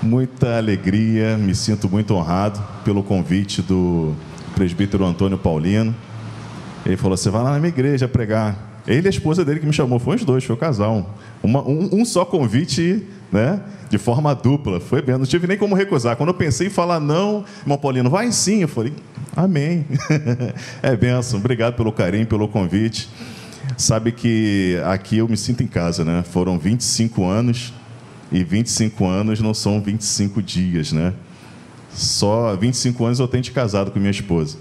Muita alegria, me sinto muito honrado pelo convite do presbítero Antônio Paulino. Ele falou: você vai lá na minha igreja pregar. Ele e a esposa dele que me chamou, foi os dois, foi o casal. Um só convite, né, de forma dupla, foi bem, não tive nem como recusar. Quando eu pensei em falar não, irmão Paulino, vai sim, eu falei, amém. É bênção, obrigado pelo carinho, pelo convite. Sabe que aqui eu me sinto em casa, né? Foram 25 anos, e 25 anos não são 25 dias, né? Só 25 anos eu tenho de casado com minha esposa.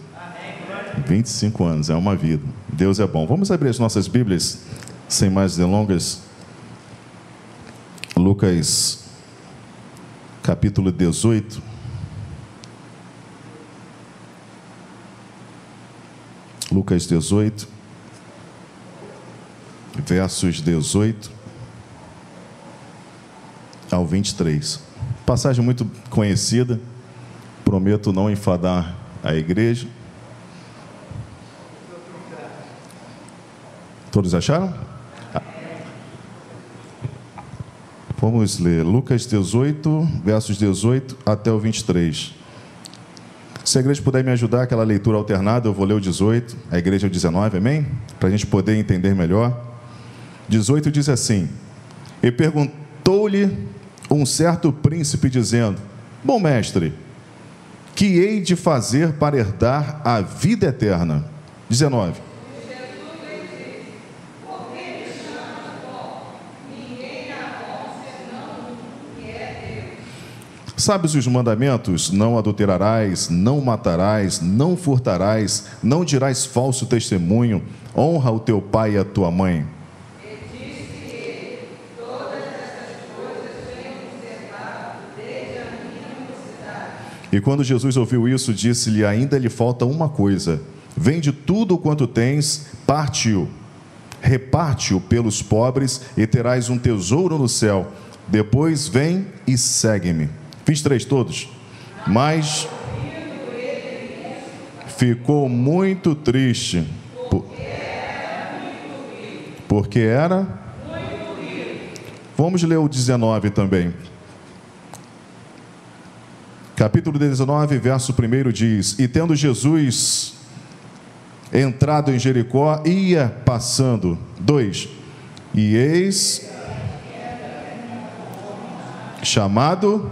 25 anos, é uma vida. Deus é bom. Vamos abrir as nossas Bíblias, sem mais delongas. Lucas, capítulo 18. Lucas 18, versos 18 ao 23. Passagem muito conhecida. Prometo não enfadar a igreja. Todos acharam? Vamos ler Lucas 18, versos 18 até o 23. Se a igreja puder me ajudar, aquela leitura alternada, eu vou ler o 18, a igreja o 19, amém? Para a gente poder entender melhor. 18 diz assim: e perguntou-lhe um certo príncipe, dizendo: bom mestre, que hei de fazer para herdar a vida eterna? 19. Sabes os mandamentos? Não adulterarás, não matarás, não furtarás, não dirás falso testemunho, honra o teu pai e a tua mãe. E disse ele: todas essas coisas tenho observado desde a minha mocidade. E quando Jesus ouviu isso, disse-lhe: ainda lhe falta uma coisa. Vende tudo quanto tens, parte-o, reparte-o pelos pobres e terás um tesouro no céu. Depois vem e segue-me. 23 todos. Mas ficou muito triste, porque era muito rico. Vamos ler o 19 também. Capítulo 19, verso 1 diz: e tendo Jesus entrado em Jericó, ia passando. 2. E eis chamado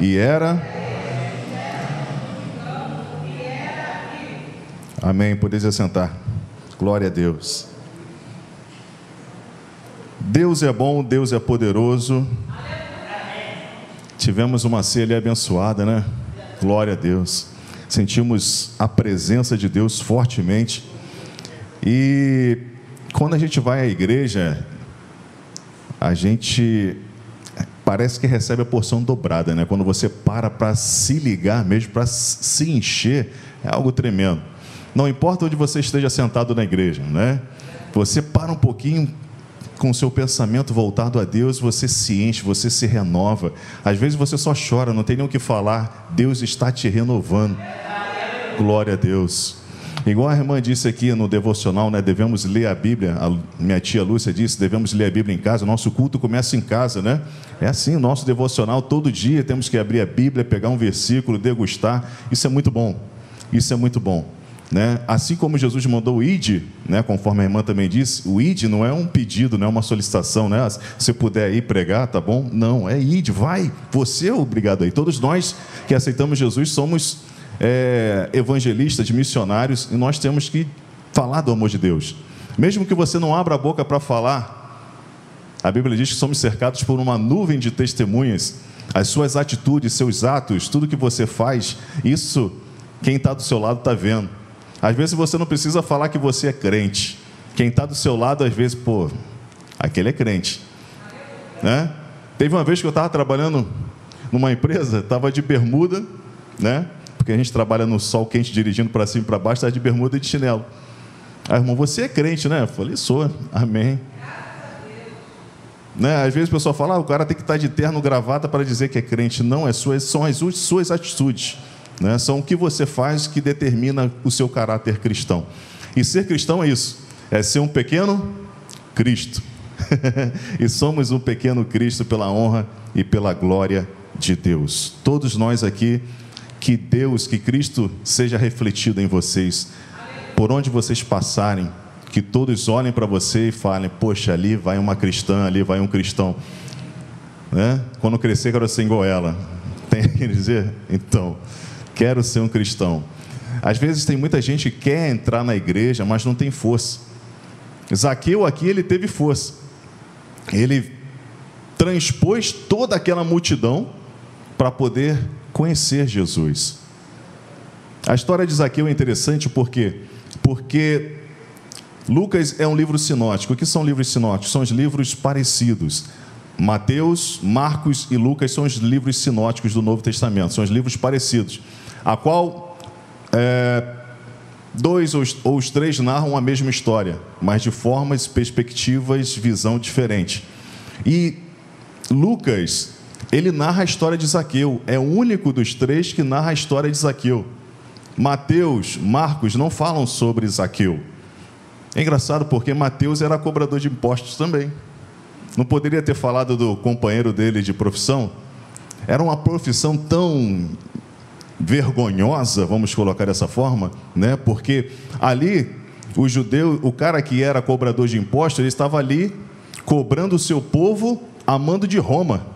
e era. Amém. Podeis assentar. Glória a Deus. Deus é bom, Deus é poderoso. Tivemos uma ceia abençoada, né? Glória a Deus. Sentimos a presença de Deus fortemente. E quando a gente vai à igreja, a gente parece que recebe a porção dobrada, né? Quando você para se ligar mesmo, para se encher, é algo tremendo. Não importa onde você esteja sentado na igreja, né? Você para um pouquinho com o seu pensamento voltado a Deus, você se enche, você se renova. Às vezes você só chora, não tem nem o que falar. Deus está te renovando. Glória a Deus. Igual a irmã disse aqui no devocional, né? Devemos ler a Bíblia. A minha tia Lúcia disse: devemos ler a Bíblia em casa. O nosso culto começa em casa, né? É assim, o nosso devocional, todo dia temos que abrir a Bíblia, pegar um versículo, degustar. Isso é muito bom. Isso é muito bom, né? Assim como Jesus mandou o ide, né? Conforme a irmã também disse, o ide não é um pedido, não é uma solicitação, né? Se puder ir pregar, tá bom? Não, é ide, vai. Você é obrigado aí. Todos nós que aceitamos Jesus somos evangelistas, missionários, e nós temos que falar do amor de Deus. Mesmo que você não abra a boca para falar, a Bíblia diz que somos cercados por uma nuvem de testemunhas. As suas atitudes, seus atos, tudo que você faz, isso quem está do seu lado está vendo. Às vezes você não precisa falar que você é crente. Quem está do seu lado, às vezes, pô, aquele é crente, né? Teve uma vez que eu estava trabalhando numa empresa, estava de bermuda, né? Porque a gente trabalha no sol quente, dirigindo para cima e para baixo, estava de bermuda e de chinelo. Aí, irmão, você é crente, né? Eu falei: sou, amém. Né? Às vezes o pessoal fala: o cara tem que estar de terno, gravata para dizer que é crente. Não, são as suas atitudes, né? São o que você faz que determina o seu caráter cristão. E ser cristão é isso, é ser um pequeno Cristo. E somos um pequeno Cristo pela honra e pela glória de Deus. Todos nós aqui, que Deus, que Cristo seja refletido em vocês, por onde vocês passarem, que todos olhem para você e falem: poxa, ali vai uma cristã, ali vai um cristão, né? Quando crescer quero ser igual ela. Tem que dizer, então, quero ser um cristão. Às vezes tem muita gente que quer entrar na igreja, mas não tem força. Zaqueu aqui, ele teve força. Ele transpôs toda aquela multidão para poder conhecer Jesus. A história de Zaqueu é interessante porque Lucas é um livro sinótico. O que são livros sinóticos? São os livros parecidos. Mateus, Marcos e Lucas são os livros sinóticos do Novo Testamento. São os livros parecidos, a qual dois ou os três narram a mesma história, mas de formas, perspectivas, visão diferente. E Lucas, ele narra a história de Zaqueu. É o único dos três que narra a história de Zaqueu. Mateus, Marcos não falam sobre Zaqueu. É engraçado porque Mateus era cobrador de impostos também. Não poderia ter falado do companheiro dele de profissão? Era uma profissão tão vergonhosa, vamos colocar dessa forma, né? Porque ali, o judeu, o cara que era cobrador de impostos, ele estava ali cobrando o seu povo a mando de Roma.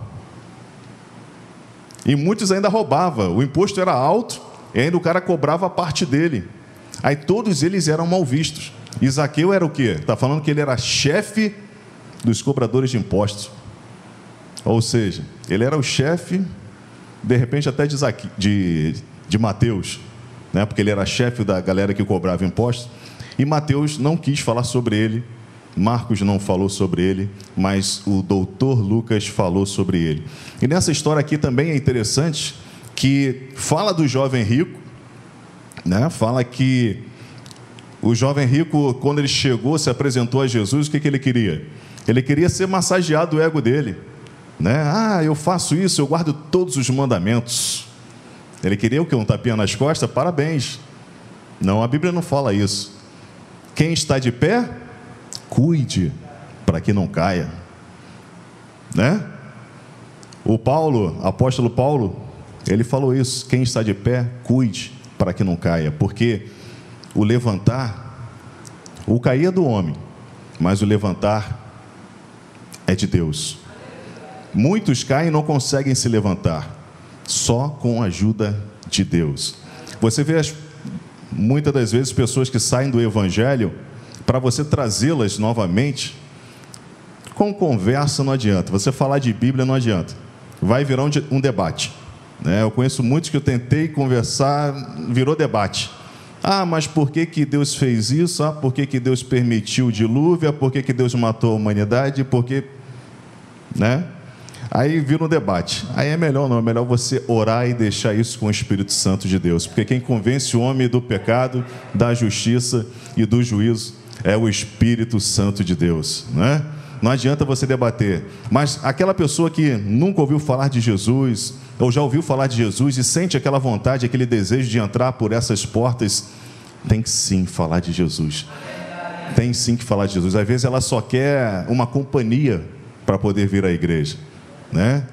E muitos ainda roubavam. O imposto era alto e ainda o cara cobrava a parte dele. Aí todos eles eram mal vistos. E Zaqueu era o quê? Está falando que ele era chefe dos cobradores de impostos. Ou seja, ele era o chefe, de repente até de Mateus, né? Porque ele era chefe da galera que cobrava impostos. E Mateus não quis falar sobre ele, Marcos não falou sobre ele, mas o doutor Lucas falou sobre ele. E nessa história aqui também é interessante que fala do jovem rico, né? Fala que o jovem rico, quando ele chegou, se apresentou a Jesus, o que ele queria? Ele queria ser massageado o ego dele, né? Ah, eu faço isso, eu guardo todos os mandamentos. Ele queria o quê? Um tapinha nas costas? Parabéns. Não, a Bíblia não fala isso. Quem está de pé, cuide para que não caia, né? O Paulo, apóstolo Paulo, ele falou isso: quem está de pé, cuide para que não caia, porque o levantar, o cair é do homem, mas o levantar é de Deus. Muitos caem e não conseguem se levantar, só com a ajuda de Deus. Você vê muitas das vezes pessoas que saem do Evangelho, para você trazê-las novamente, com conversa não adianta, você falar de Bíblia não adianta, vai virar um debate, né? Eu conheço muitos que eu tentei conversar, virou debate. Ah, mas por que Deus fez isso? Ah, por que Deus permitiu o dilúvio? Ah, por que Deus matou a humanidade? Por que, né? Aí vira um debate. Aí é melhor não, é melhor você orar e deixar isso com o Espírito Santo de Deus, porque quem convence o homem do pecado, da justiça e do juízo é o Espírito Santo de Deus, né? Não adianta você debater. Mas aquela pessoa que nunca ouviu falar de Jesus, ou já ouviu falar de Jesus e sente aquela vontade, aquele desejo de entrar por essas portas, tem que sim falar de Jesus. Tem sim que falar de Jesus. Às vezes ela só quer uma companhia para poder vir à igreja, né?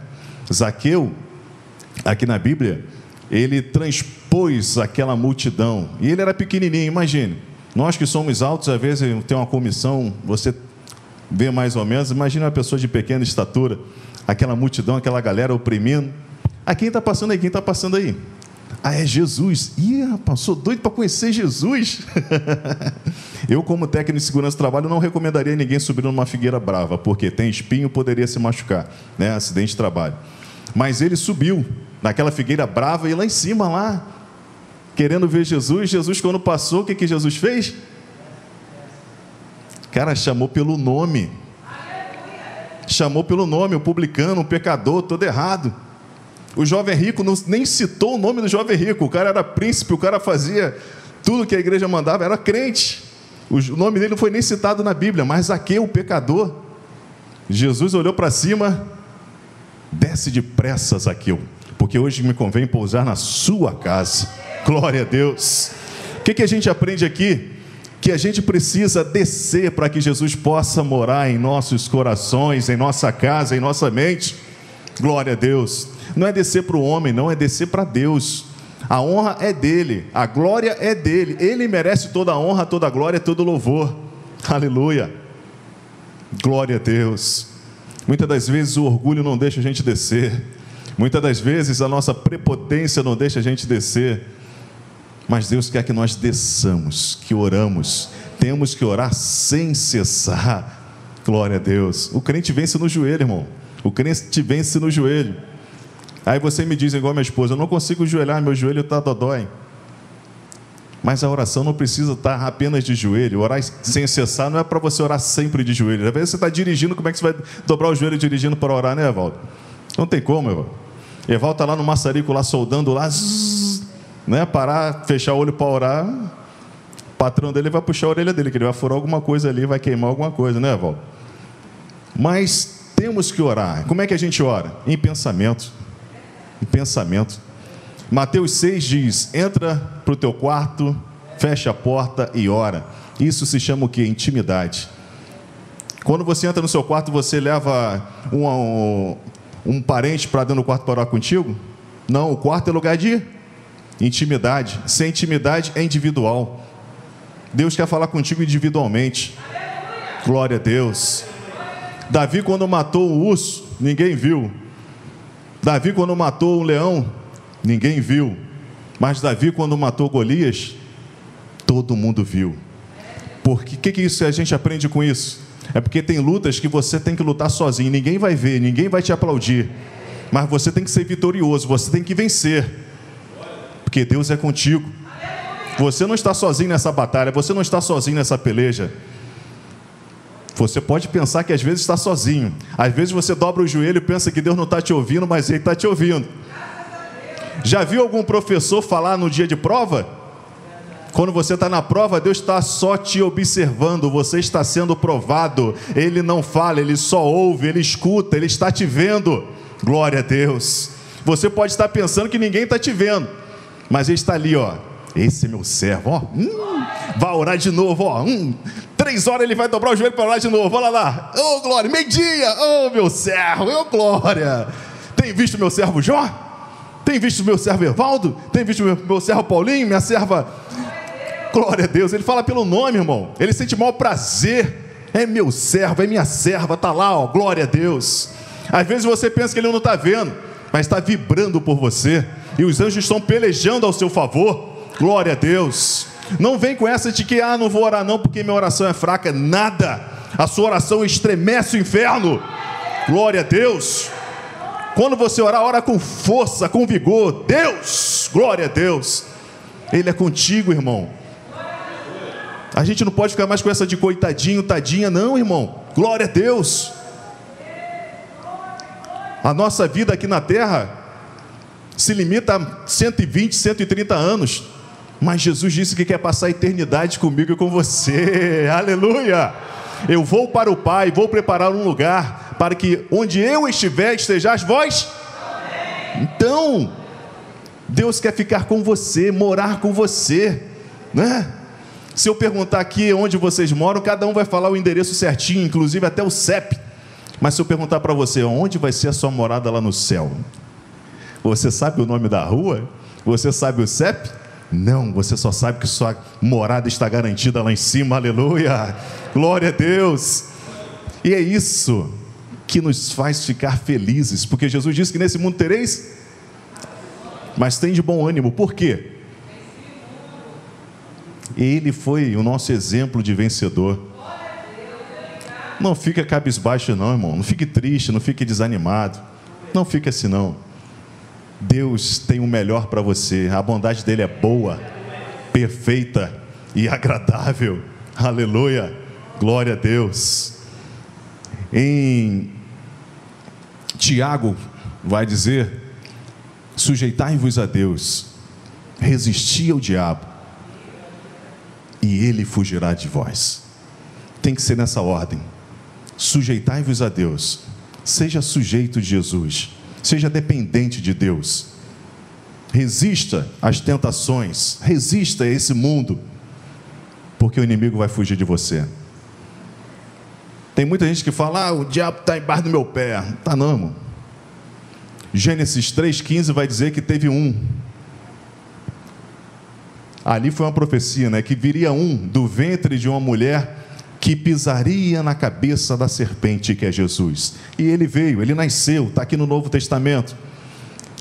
Zaqueu, aqui na Bíblia, ele transpôs aquela multidão. E ele era pequenininho, imagine. Nós que somos altos, às vezes tem uma comissão, você vê mais ou menos, imagina uma pessoa de pequena estatura, aquela multidão, aquela galera oprimindo. Ah, quem está passando aí? Quem está passando aí? Ah, é Jesus. Ih, rapaz, sou doido para conhecer Jesus. Eu, como técnico de segurança do trabalho, não recomendaria ninguém subir numa figueira brava, porque tem espinho, poderia se machucar, né? Acidente de trabalho. Mas ele subiu naquela figueira brava e lá em cima, lá, querendo ver Jesus. Jesus, quando passou, o que Jesus fez? Cara, chamou pelo nome. Chamou pelo nome, o publicano, o pecador, todo errado. O jovem rico nem citou o nome do jovem rico. O cara era príncipe, o cara fazia tudo que a igreja mandava, era crente. O nome dele não foi nem citado na Bíblia, mas Zaqueu, o pecador. Jesus olhou para cima: desce depressa, Zaqueu, porque hoje me convém pousar na sua casa. Glória a Deus. O que a gente aprende aqui? Que a gente precisa descer para que Jesus possa morar em nossos corações, em nossa casa, em nossa mente. Glória a Deus. não é descer para o homem, não, é descer para Deus. A honra é dele, a glória é dele, ele merece toda a honra, toda a glória, todo o louvor. Aleluia, glória a Deus. Muitas das vezes o orgulho não deixa a gente descer, muitas das vezes a nossa prepotência não deixa a gente descer, mas Deus quer que nós desçamos, que oramos, temos que orar sem cessar. Glória a Deus. O crente vence no joelho, irmão, o crente vence no joelho. Aí você me diz, igual minha esposa, eu não consigo joelhar, meu joelho está dodói. Mas a oração não precisa estar apenas de joelho. Orar sem cessar não é para você orar sempre de joelho. Às vezes você está dirigindo, como é que você vai dobrar o joelho dirigindo para orar, né, Evaldo? Não tem como, Evaldo. Evaldo está lá no maçarico, lá soldando, lá, né, parar, fechar o olho para orar. O patrão dele vai puxar a orelha dele, que ele vai furar alguma coisa ali, vai queimar alguma coisa, né, Evaldo? Mas temos que orar. Como é que a gente ora? Em pensamento. Em pensamento. Mateus 6 diz, entra para o teu quarto, fecha a porta e ora. Isso se chama o quê? Intimidade. Quando você entra no seu quarto, você leva um parente para dentro do quarto para orar contigo? Não, o quarto é lugar de intimidade. Sem intimidade é individual. Deus quer falar contigo individualmente. Glória a Deus. Davi, quando matou o urso, ninguém viu. Davi, quando matou o leão, ninguém viu. Mas Davi, quando matou Golias, todo mundo viu. Porque o que isso a gente aprende com isso? É porque tem lutas que você tem que lutar sozinho. Ninguém vai ver, ninguém vai te aplaudir. Mas você tem que ser vitorioso, você tem que vencer. Porque Deus é contigo. Você não está sozinho nessa batalha, você não está sozinho nessa peleja. Você pode pensar que às vezes está sozinho. Às vezes você dobra o joelho e pensa que Deus não está te ouvindo, mas Ele está te ouvindo. Já viu algum professor falar no dia de prova? Quando você está na prova, Deus está só te observando, você está sendo provado. Ele não fala, Ele só ouve, Ele escuta, Ele está te vendo. Glória a Deus. Você pode estar pensando que ninguém está te vendo, mas Ele está ali, ó. Esse é meu servo, ó. Vai orar de novo, ó. 3 horas ele vai dobrar o joelho para orar de novo. Olha lá. Ô, glória, meio-dia. Ô, meu servo, ô, glória. Tem visto meu servo Jó? Tem visto meu servo Evaldo? Tem visto meu servo Paulinho? Minha serva? Glória a Deus. Ele fala pelo nome, irmão. Ele sente maior prazer. É meu servo, é minha serva. Está lá, ó. Glória a Deus. Às vezes você pensa que ele não está vendo, mas está vibrando por você. E os anjos estão pelejando ao seu favor. Glória a Deus. Não vem com essa de que, não vou orar não, porque minha oração é fraca. Nada. A sua oração estremece o inferno. Glória a Deus. Quando você orar, ora com força, com vigor. Deus, glória a Deus. Ele é contigo, irmão. A gente não pode ficar mais com essa de coitadinho, tadinha, não, irmão. Glória a Deus. A nossa vida aqui na terra se limita a 120, 130 anos. Mas Jesus disse que quer passar a eternidade comigo e com você. Aleluia! Eu vou para o Pai, vou preparar um lugar para que onde eu estiver, estejais vós. Então, Deus quer ficar com você, morar com você, né? Se eu perguntar aqui onde vocês moram, cada um vai falar o endereço certinho, inclusive até o CEP. Mas se eu perguntar para você, onde vai ser a sua morada lá no céu? Você sabe o nome da rua? Você sabe o CEP? Não, você só sabe que sua morada está garantida lá em cima, aleluia, glória a Deus. E é isso que nos faz ficar felizes, porque Jesus disse que nesse mundo tereis, mas tem de bom ânimo. Por quê? Ele foi o nosso exemplo de vencedor. Não fica cabisbaixo não, irmão, não fique triste, não fique desanimado, não fique assim não. Deus tem o melhor para você. A bondade dele é boa, perfeita e agradável. Aleluia, glória a Deus. Em Tiago vai dizer: sujeitai-vos a Deus, resisti ao diabo e ele fugirá de vós. Tem que ser nessa ordem. Sujeitai-vos a Deus, seja sujeito de Jesus, seja dependente de Deus. Resista às tentações, resista a esse mundo, porque o inimigo vai fugir de você. Tem muita gente que fala: o diabo está embaixo do meu pé. Não está não, irmão. Gênesis 3,15 vai dizer que teve um. Ali foi uma profecia, né? Que viria um do ventre de uma mulher que pisaria na cabeça da serpente, que é Jesus. E ele veio, ele nasceu, está aqui no Novo Testamento.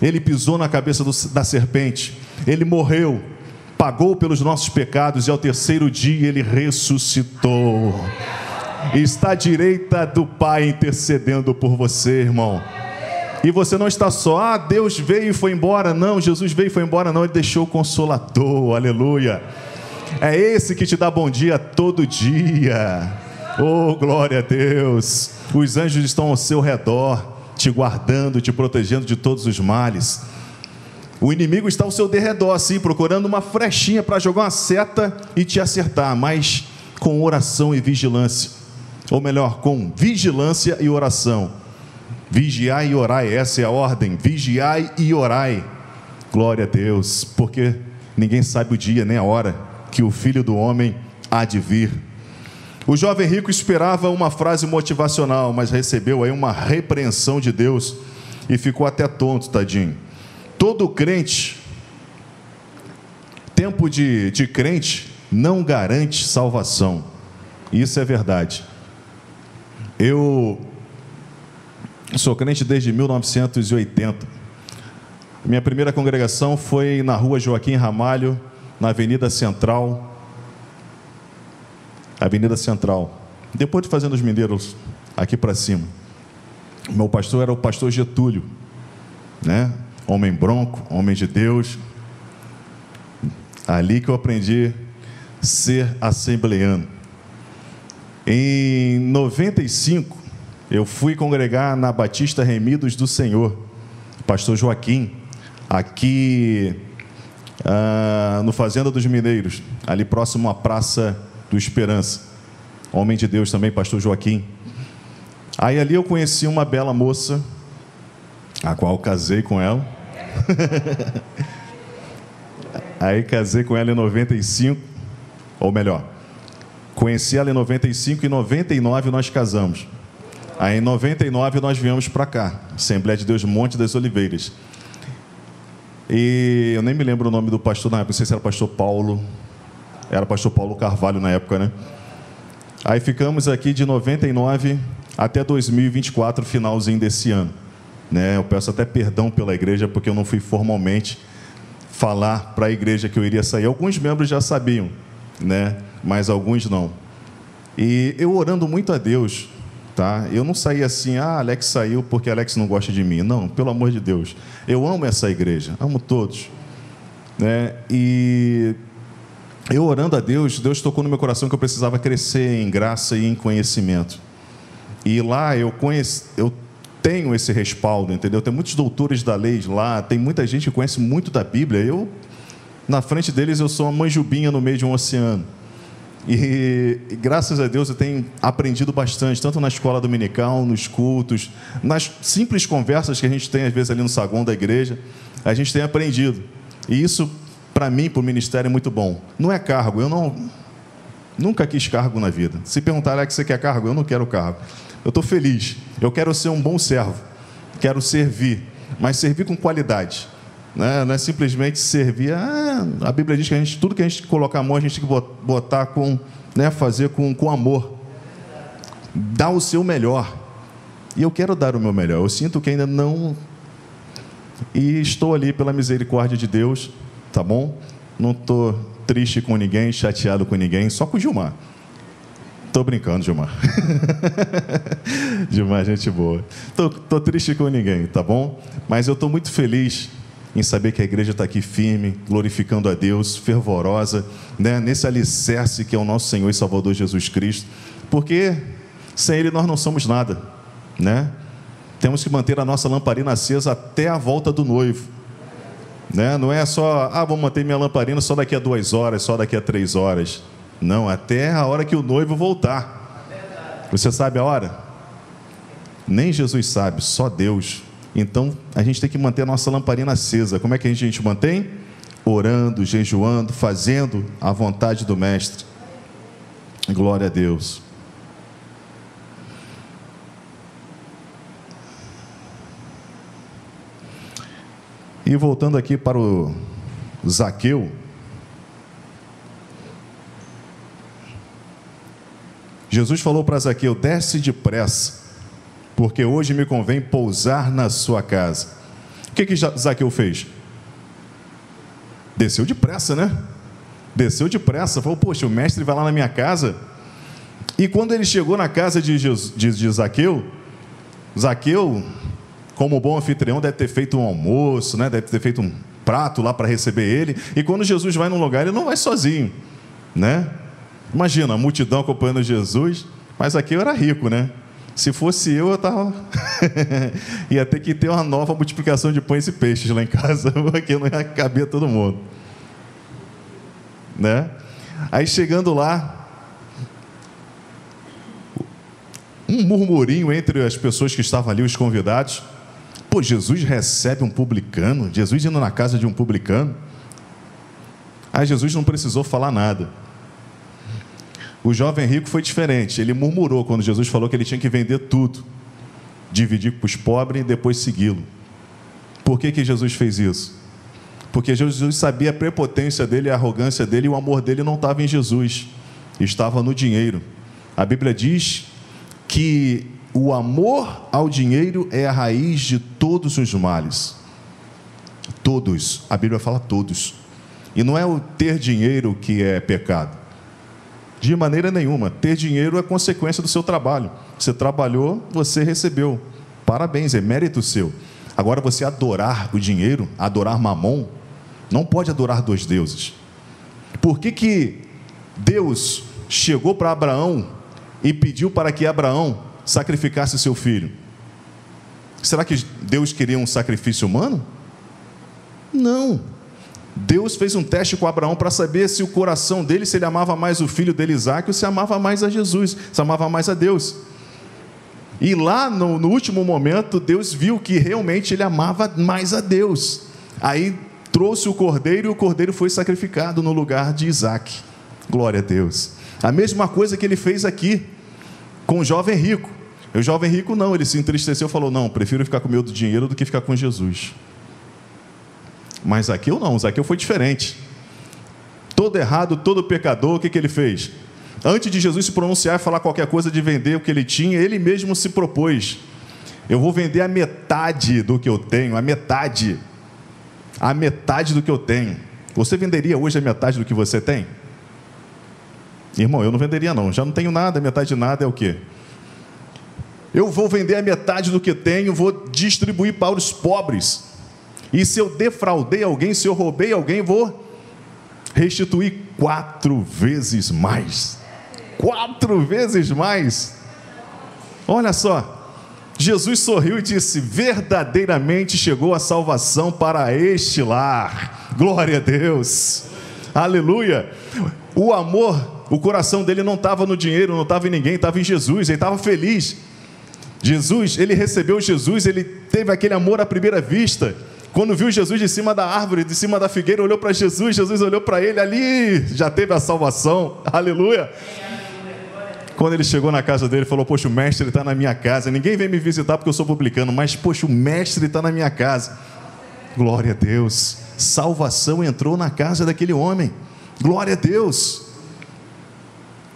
Ele pisou na cabeça da serpente, ele morreu, pagou pelos nossos pecados e ao terceiro dia ele ressuscitou. Está à direita do Pai intercedendo por você, irmão. E você não está só, Deus veio e foi embora. Não, Jesus veio e foi embora. Não, Ele deixou o Consolador, aleluia. É esse que te dá bom dia todo dia. Oh, glória a Deus. Os anjos estão ao seu redor, te guardando, te protegendo de todos os males. O inimigo está ao seu derredor, assim, procurando uma flechinha para jogar uma seta e te acertar, mas com oração e vigilância. Ou melhor, com vigilância e oração. Vigiai e orai, essa é a ordem. Vigiai e orai. Glória a Deus, porque ninguém sabe o dia nem a hora que o Filho do Homem há de vir. O jovem rico esperava uma frase motivacional, mas recebeu aí uma repreensão de Deus e ficou até tonto, tadinho. Todo crente, tempo de crente não garante salvação. Isso é verdade. Eu sou crente desde 1980. Minha primeira congregação foi na rua Joaquim Ramalho, na Avenida Central. Avenida Central. Depois de Fazenda dos Mineiros, aqui para cima. Meu pastor era o pastor Getúlio, né? Homem bronco, homem de Deus. Ali que eu aprendi a ser assembleano. Em 95, eu fui congregar na Batista Remidos do Senhor, pastor Joaquim, aqui no Fazenda dos Mineiros, ali próximo à Praça do Esperança. Homem de Deus também, pastor Joaquim. Aí ali eu conheci uma bela moça, a qual casei com ela. Aí casei com ela em 95, ou melhor, conheci ela em 95 e em 99 nós casamos. Aí em 99 nós viemos para cá, Assembleia de Deus Monte das Oliveiras. E eu nem me lembro o nome do pastor na época, não sei se era pastor Paulo, era pastor Paulo Carvalho na época, né? Aí ficamos aqui de 99 até 2024, finalzinho desse ano, né? Eu peço até perdão pela igreja, porque eu não fui formalmente falar para a igreja que eu iria sair. Alguns membros já sabiam, né? Mas alguns não. E eu orando muito a Deus, tá? Eu não saí assim, Alex saiu porque Alex não gosta de mim. Não, pelo amor de Deus. Eu amo essa igreja, amo todos, né? E eu orando a Deus, Deus tocou no meu coração que eu precisava crescer em graça e em conhecimento. E lá eu tenho esse respaldo, entendeu? Tem muitos doutores da lei lá, tem muita gente que conhece muito da Bíblia. Eu, na frente deles, eu sou uma manjubinha no meio de um oceano. E graças a Deus eu tenho aprendido bastante, tanto na escola dominical, nos cultos, nas simples conversas que a gente tem às vezes ali no saguão da igreja, a gente tem aprendido. E isso, para mim, para o ministério, é muito bom. Não é cargo, eu nunca quis cargo na vida. Se perguntar, Alex, você quer cargo? Eu não quero cargo. Eu estou feliz, eu quero ser um bom servo, quero servir, mas servir com qualidade. Não é simplesmente servir. A Bíblia diz que tudo que a gente colocar a mão, a gente tem que botar com, né, fazer com amor. Dar o seu melhor. E eu quero dar o meu melhor. Eu sinto que ainda não. E estou ali pela misericórdia de Deus, tá bom? Não estou triste com ninguém, chateado com ninguém, só com o Gilmar. Estou brincando, Gilmar. Gilmar, gente boa. Estou triste com ninguém, tá bom? Mas eu estou muito feliz em saber que a igreja está aqui firme, glorificando a Deus, fervorosa, né? Nesse alicerce que é o nosso Senhor e Salvador Jesus Cristo, porque sem Ele nós não somos nada, né? Temos que manter a nossa lamparina acesa até a volta do noivo, né? Não é só, vou manter minha lamparina só daqui a 2 horas, só daqui a 3 horas. Não, até a hora que o noivo voltar. Você sabe a hora? Nem Jesus sabe, só Deus. Então, a gente tem que manter a nossa lamparina acesa. Como é que a gente mantém? Orando, jejuando, fazendo a vontade do Mestre. Glória a Deus. E voltando aqui para o Zaqueu, Jesus falou para Zaqueu: desce depressa, porque hoje me convém pousar na sua casa. O que Zaqueu fez? Desceu depressa, né? Desceu depressa, falou: poxa, o mestre vai lá na minha casa. E quando ele chegou na casa de Zaqueu, Zaqueu, como bom anfitrião, deve ter feito um almoço, né? Deve ter feito um prato lá para receber ele. E quando Jesus vai num lugar, ele não vai sozinho, né? Imagina, a multidão acompanhando Jesus, mas Zaqueu era rico, né? Se fosse eu estava... ia ter que ter uma nova multiplicação de pães e peixes lá em casa, porque não ia caber todo mundo, né? Aí chegando lá, um murmurinho entre as pessoas que estavam ali, os convidados. Pô, Jesus recebe um publicano, Jesus indo na casa de um publicano. Aí Jesus não precisou falar nada. O jovem rico foi diferente, ele murmurou quando Jesus falou que ele tinha que vender tudo, dividir para os pobres e depois segui-lo. Por que Jesus fez isso? Porque Jesus sabia a prepotência dele, a arrogância dele, e o amor dele não estava em Jesus, estava no dinheiro. A Bíblia diz que o amor ao dinheiro é a raiz de todos os males. Todos, a Bíblia fala todos. E não é o ter dinheiro que é pecado. De maneira nenhuma. Ter dinheiro é consequência do seu trabalho. Você trabalhou, você recebeu. Parabéns, é mérito seu. Agora, você adorar o dinheiro, adorar Mamon, não pode adorar dois deuses. Por que Deus chegou para Abraão e pediu para que Abraão sacrificasse seu filho? Será que Deus queria um sacrifício humano? Não. Deus fez um teste com Abraão para saber se o coração dele, se ele amava mais o filho dele, Isaque, ou se amava mais a Jesus, se amava mais a Deus. E lá no último momento, Deus viu que realmente ele amava mais a Deus. Aí trouxe o cordeiro, e o cordeiro foi sacrificado no lugar de Isaque. Glória a Deus. A mesma coisa que ele fez aqui com o jovem rico. O jovem rico não, ele se entristeceu e falou: não, prefiro ficar com o meu dinheiro do que ficar com Jesus. Mas Zaqueu não, Zaqueu foi diferente. Todo errado, todo pecador, o que ele fez? Antes de Jesus se pronunciar e falar qualquer coisa de vender o que ele tinha, ele mesmo se propôs: eu vou vender a metade do que eu tenho, a metade do que eu tenho. Você venderia hoje a metade do que você tem? Irmão, eu não venderia não, já não tenho nada, metade de nada é o quê? Eu vou vender a metade do que tenho, vou distribuir para os pobres. E se eu defraudei alguém, se eu roubei alguém, vou restituir 4 vezes mais. 4 vezes mais. Olha só, Jesus sorriu e disse: verdadeiramente chegou a salvação para este lar. Glória a Deus, aleluia. O amor, o coração dele não estava no dinheiro, não estava em ninguém, estava em Jesus, ele estava feliz. Jesus, ele recebeu Jesus, ele teve aquele amor à primeira vista. Quando viu Jesus de cima da árvore, de cima da figueira, olhou para Jesus, Jesus olhou para ele, ali já teve a salvação, aleluia. Quando ele chegou na casa dele, falou: poxa, o mestre está na minha casa, ninguém vem me visitar porque eu sou publicano, mas poxa, o mestre está na minha casa. Glória a Deus, salvação entrou na casa daquele homem, glória a Deus.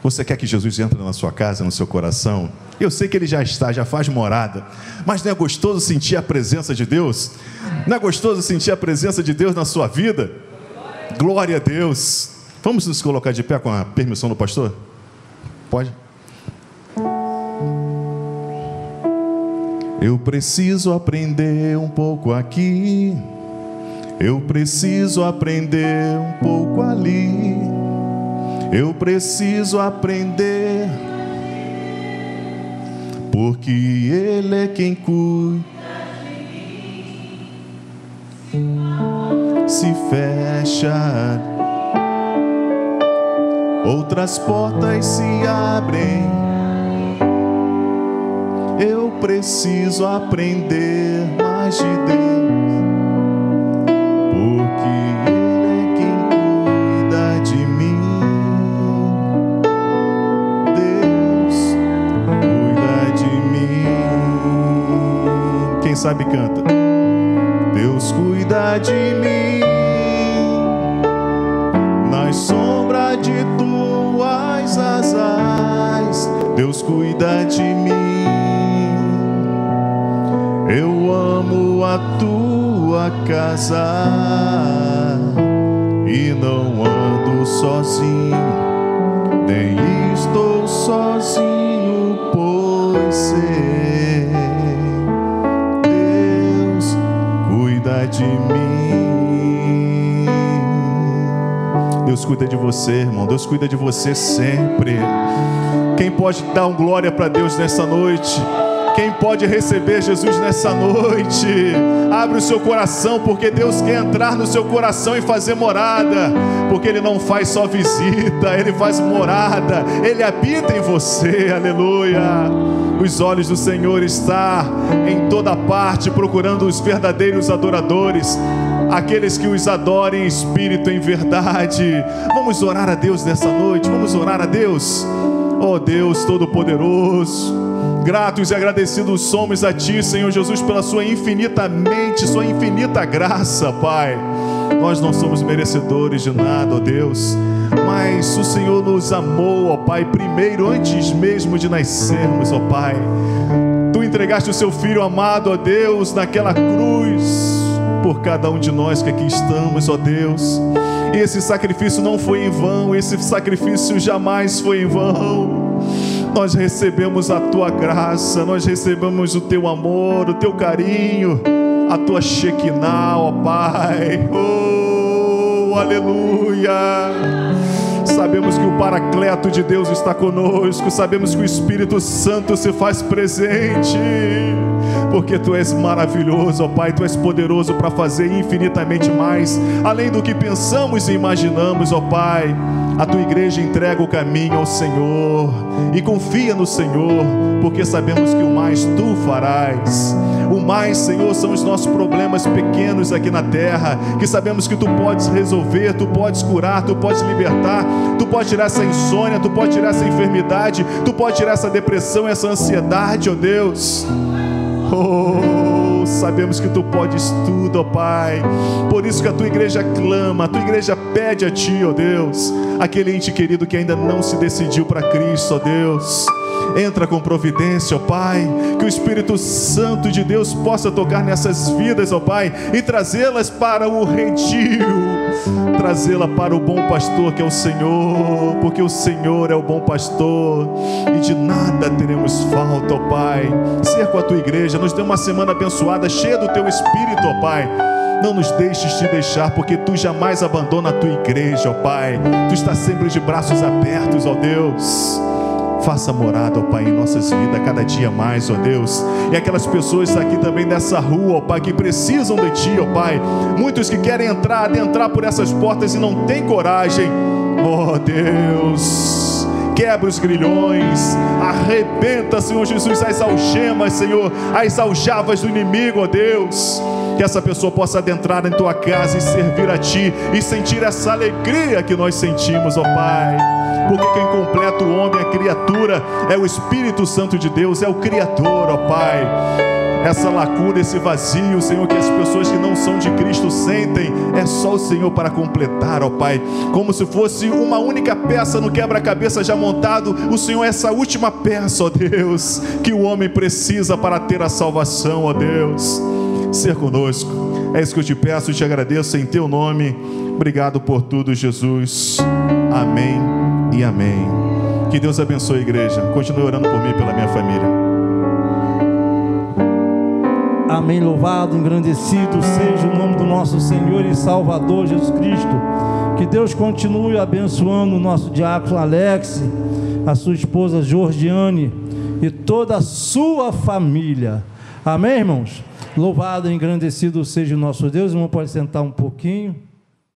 Você quer que Jesus entre na sua casa, no seu coração? Eu sei que ele já está, já faz morada, mas não é gostoso sentir a presença de Deus? Não é gostoso sentir a presença de Deus na sua vida? Glória a Deus. Vamos nos colocar de pé com a permissão do pastor? Pode? Eu preciso aprender um pouco aqui, eu preciso aprender um pouco ali, eu preciso aprender, porque Ele é quem cuida. Se fecha, outras portas se abrem. Eu preciso aprender mais de Deus, porque Ele é quem cuida de mim. Deus cuida de mim. Quem sabe canta. Deus cuida de mim, na sombra de tuas asas, Deus cuida de mim. Eu amo a tua casa e não ando sozinho, nem estou sozinho, pois sei, Deus cuida de mim. Deus cuida de você, irmão. Deus cuida de você sempre. Quem pode dar um glória para Deus nessa noite? Quem pode receber Jesus nessa noite? Abre o seu coração, porque Deus quer entrar no seu coração e fazer morada. Porque Ele não faz só visita, Ele faz morada. Ele habita em você, aleluia. Os olhos do Senhor estão em toda parte, procurando os verdadeiros adoradores, aqueles que os adorem em espírito e em verdade. Vamos orar a Deus nessa noite, vamos orar a Deus. Oh Deus Todo-Poderoso, gratos e agradecidos somos a Ti, Senhor Jesus, pela Sua infinita mente, Sua infinita graça, Pai. Nós não somos merecedores de nada, ó Deus, mas o Senhor nos amou, ó Pai, primeiro, antes mesmo de nascermos, ó Pai. Tu entregaste o Seu Filho amado, ó Deus, naquela cruz, por cada um de nós que aqui estamos, ó Deus. E esse sacrifício não foi em vão, esse sacrifício jamais foi em vão. Nós recebemos a Tua graça, nós recebemos o Teu amor, o Teu carinho, a Tua Shekinah, ó Pai. Oh, aleluia! Sabemos que o Paracleto de Deus está conosco, sabemos que o Espírito Santo se faz presente, porque Tu és maravilhoso, ó Pai. Tu és poderoso para fazer infinitamente mais, além do que pensamos e imaginamos, ó Pai. A Tua igreja entrega o caminho ao Senhor e confia no Senhor, porque sabemos que o mais Tu farás. O mais, Senhor, são os nossos problemas pequenos aqui na terra, que sabemos que Tu podes resolver, Tu podes curar, Tu podes libertar, Tu podes tirar essa insônia, Tu podes tirar essa enfermidade, Tu podes tirar essa depressão, essa ansiedade, ó Deus. Oh, sabemos que Tu podes tudo, ó Pai. Por isso que a Tua igreja clama, a Tua igreja pede a Ti, ó Deus. Aquele ente querido que ainda não se decidiu para Cristo, ó Deus, entra com providência, ó Pai. Que o Espírito Santo de Deus possa tocar nessas vidas, ó Pai, e trazê-las para o redil, trazê-la para o bom pastor que é o Senhor, porque o Senhor é o bom pastor e de nada teremos falta, ó Pai. Cerca a Tua igreja, nos dê uma semana abençoada, cheia do Teu Espírito, ó Pai. Não nos deixes Te deixar, porque Tu jamais abandona a Tua igreja, ó Pai. Tu estás sempre de braços abertos, ó Deus. Faça morada, ó Pai, em nossas vidas, cada dia mais, ó Deus. E aquelas pessoas aqui também nessa rua, ó Pai, que precisam de Ti, ó Pai. Muitos que querem adentrar por essas portas e não têm coragem. Ó Deus, quebra os grilhões, arrebenta, Senhor Jesus, as algemas, Senhor, as aljavas do inimigo, ó Deus. Que essa pessoa possa adentrar em Tua casa e servir a Ti e sentir essa alegria que nós sentimos, ó Pai. Porque quem completa o homem, a criatura, é o Espírito Santo de Deus, é o Criador, ó Pai. Essa lacuna, esse vazio, Senhor, que as pessoas que não são de Cristo sentem, é só o Senhor para completar, ó Pai. Como se fosse uma única peça no quebra-cabeça já montado, o Senhor é essa última peça, ó Deus, que o homem precisa para ter a salvação, ó Deus. Ser conosco, é isso que eu Te peço e Te agradeço em Teu nome. Obrigado por tudo, Jesus. Amém e amém. Que Deus abençoe a igreja. Continue orando por mim e pela minha família. Amém. Louvado, engrandecido seja o nome do nosso Senhor e Salvador Jesus Cristo. Que Deus continue abençoando o nosso diácono Alex, a sua esposa Georgiane e toda a sua família. Amém, irmãos? Louvado e engrandecido seja o nosso Deus. Irmão, pode sentar um pouquinho.